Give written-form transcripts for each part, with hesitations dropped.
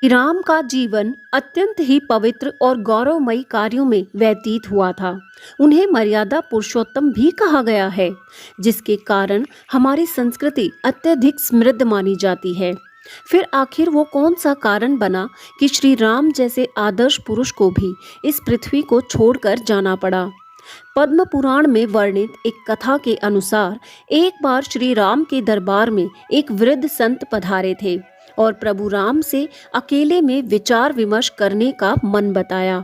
राम का जीवन अत्यंत ही पवित्र और गौरवमयी कार्यों में व्यतीत हुआ था। उन्हें मर्यादा पुरुषोत्तम भी कहा गया है, जिसके कारण हमारी संस्कृति अत्यधिक समृद्ध मानी जाती है। फिर आखिर वो कौन सा कारण बना कि श्री राम जैसे आदर्श पुरुष को भी इस पृथ्वी को छोड़कर जाना पड़ा। पद्म पुराण में वर्णित एक कथा के अनुसार एक बार श्री राम के दरबार में एक वृद्ध संत पधारे थे और प्रभु राम से अकेले में विचार विमर्श करने का मन बताया।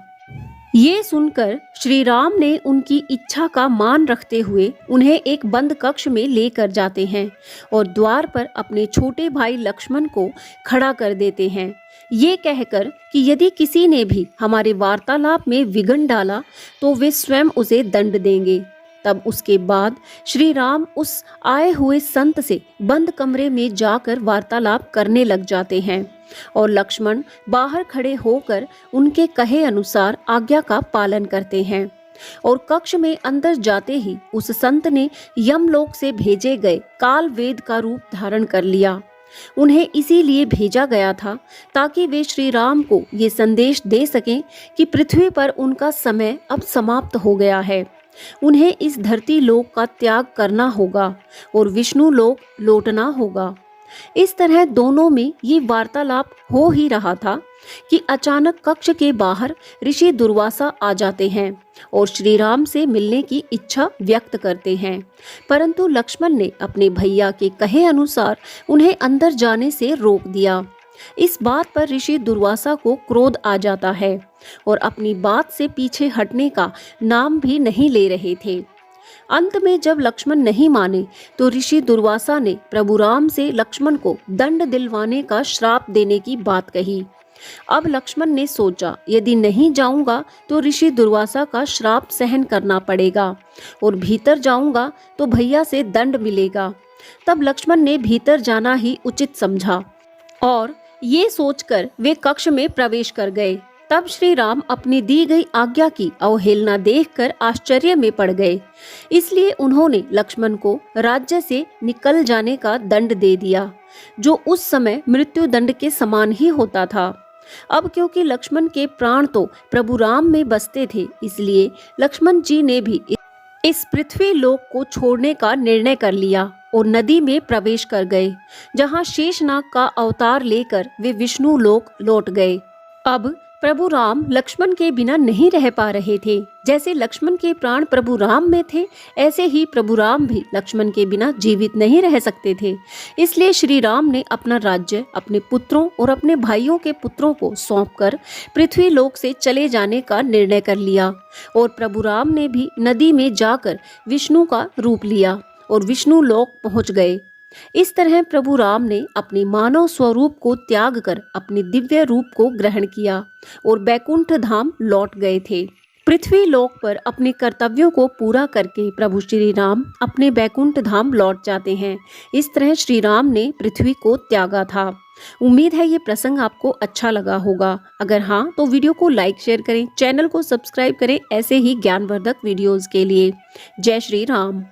ये सुनकर श्री राम ने उनकी इच्छा का मान रखते हुए उन्हें एक बंद कक्ष में लेकर जाते हैं और द्वार पर अपने छोटे भाई लक्ष्मण को खड़ा कर देते हैं, ये कहकर कि यदि किसी ने भी हमारे वार्तालाप में विघ्न डाला तो वे स्वयं उसे दंड देंगे। तब उसके बाद श्री राम उस आए हुए संत से बंद कमरे में जाकर वार्तालाप करने लग जाते हैं और लक्ष्मण बाहर खड़े होकर उनके कहे अनुसार आज्ञा का पालन करते हैं। और कक्ष में अंदर जाते ही उस संत ने यमलोक से भेजे गए काल वेद का रूप धारण कर लिया। उन्हें इसीलिए भेजा गया था ताकि वे श्री राम को ये संदेश दे सकें कि पृथ्वी पर उनका समय अब समाप्त हो गया है। उन्हें इस धरती लोक का त्याग करना होगा और विष्णु लोक लौटना होगा। इस तरह दोनों में ये वार्तालाप हो ही रहा था कि अचानक कक्ष के बाहर ऋषि दुर्वासा आ जाते हैं और श्री राम से मिलने की इच्छा व्यक्त करते हैं, परंतु लक्ष्मण ने अपने भैया के कहे अनुसार उन्हें अंदर जाने से रोक दिया। इस बात पर ऋषि दुर्वासा को क्रोध आ जाता है और अपनी बात से पीछे हटने का नाम भी नहीं ले रहे थे। अंत में जब लक्ष्मण नहीं माने तो ऋषि दुर्वासा ने प्रभु राम से लक्ष्मण को दंड दिलवाने का श्राप देने की बात कही। अब लक्ष्मण ने सोचा, यदि नहीं जाऊंगा तो ऋषि दुर्वासा का श्राप सहन करना पड़ेगा और भीतर जाऊंगा तो भैया से दंड मिलेगा। तब लक्ष्मण ने भीतर जाना ही उचित समझा और ये सोचकर वे कक्ष में प्रवेश कर गए। तब श्री राम अपनी दी गई आज्ञा की अवहेलना देखकर आश्चर्य में पड़ गए, इसलिए उन्होंने लक्ष्मण को राज्य से निकल जाने का दंड दे दिया, जो उस समय मृत्यु दंड के समान ही होता था। अब क्योंकि लक्ष्मण के प्राण तो प्रभु राम में बसते थे, इसलिए लक्ष्मण जी ने भी इस पृथ्वी लोक को छोड़ने का निर्णय कर लिया और नदी में प्रवेश कर गए, जहां शेषनाग का अवतार लेकर वे विष्णु लोक लौट गए। अब प्रभु राम लक्ष्मण के बिना नहीं रह पा रहे थे। जैसे लक्ष्मण के प्राण प्रभु राम में थे, ऐसे ही प्रभु राम भी लक्ष्मण के बिना जीवित नहीं रह सकते थे। इसलिए श्री राम ने अपना राज्य अपने पुत्रों और अपने भाइयों के पुत्रों को सौंपकर पृथ्वी लोक से चले जाने का निर्णय कर लिया और प्रभु राम ने भी नदी में जाकर विष्णु का रूप लिया और विष्णु लोक पहुंच गए। इस तरह प्रभु राम ने अपने मानव स्वरूप को त्याग कर अपने दिव्य रूप को ग्रहण किया और बैकुंठ धाम लौट गए थे। पृथ्वी लोक पर अपने कर्तव्यों को पूरा करके प्रभु श्री राम अपने बैकुंठ धाम लौट जाते हैं। इस तरह श्री राम ने पृथ्वी को त्यागा था। उम्मीद है ये प्रसंग आपको अच्छा लगा होगा। अगर हाँ तो वीडियो को लाइक शेयर करें, चैनल को सब्सक्राइब करें ऐसे ही ज्ञानवर्धक वीडियोस के लिए। जय श्री राम।